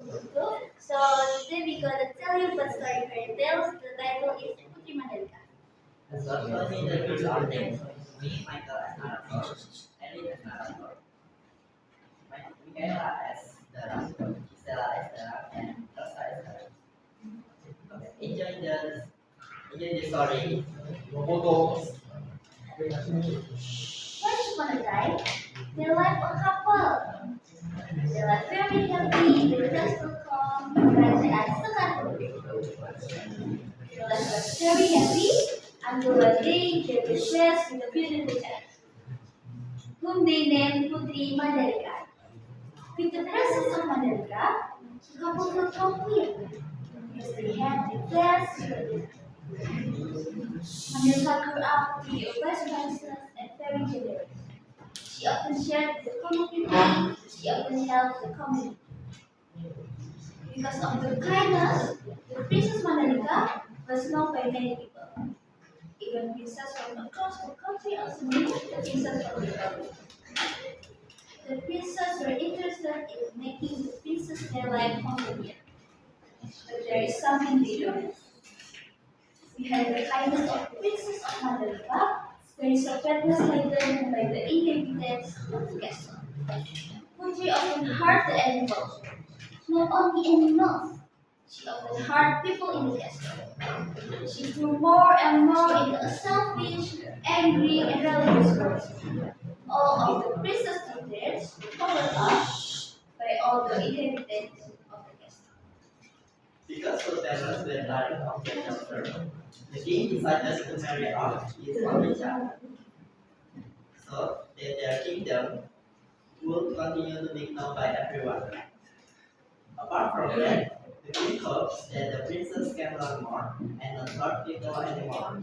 So today we're gonna tell you about story fairy tales. The title is Putri Mandalika. So tell me the group of names. Me, Michael as narrator, Ellie as narrator, Michaela as the narrator, Gisela as the narrator, and Elsa as the narrator. Okay. Enjoy the story. Once upon a time, there lived a couple. They were very happy in the castle called Kerajaan Sekarang. They were very happy until one day they were blessed with a beautiful child, whom they named Putri Mandalika. With the presence of Mandalika, the couple felt complete because they had the best children. Mandalika grew up to be a wise princess and very generous. She often shared the community, she often helped the community. Because of her kindness, the Princess Mandalika was known by many people. Even princess from across the country also knew the princess from the world. The princess were interested in making the princess their life convenient. But there is something they don't know. Behind the kindness of the Princess of Mandalika, there is a madness laden by the inhabitants of the castle. Putri often hurt the animals. Not only animals, she often hurt people in the castle. She grew more and more into a selfish, angry, and rebellious person. All of the princess daughters were covered up by all the inhabitants of the castle. Because her parents were tired of their children, the king decided to marry off his only child, so that their kingdom would continue to be known by everyone. Apart from that, the king hopes that the princess can learn more and not hurt people anymore.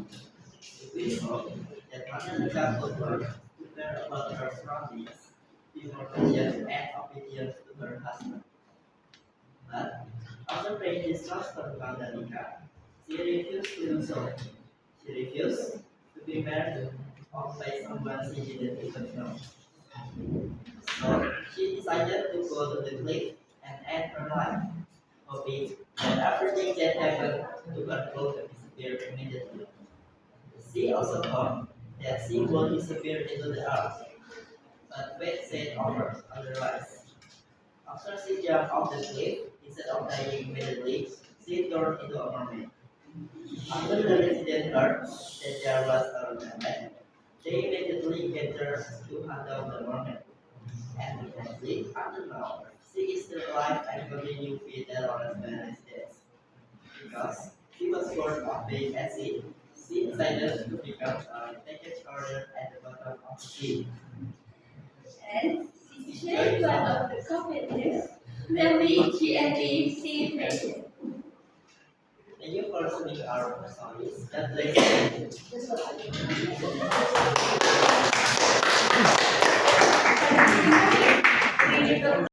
The queen hoped that Matilda could learn to care about her surroundings, be more patient and obedient to her husband. But after paying this trust to Matilda, she refused to do so. She refused to be married off by someone she didn't even know. So she decided to go to the cliff and end her life, hoping that everything that happened to her would disappear immediately. She also thought that she would disappear into the earth, but fate said otherwise. After she jumped off the cliff, instead of dying immediately, she turned into a mermaid. After the resident heard that there was a mermaid, they immediately gathered to hunt down the mermaid. And eventually, until now, she is still alive and continue to feed the Lawrence Venice days. Because she was born of being at sea, she decided to become a package order at the bottom of the sea. And she shared one of the competitors, namely GNA Sea Nation. Thank you for listening our stories. God bless you.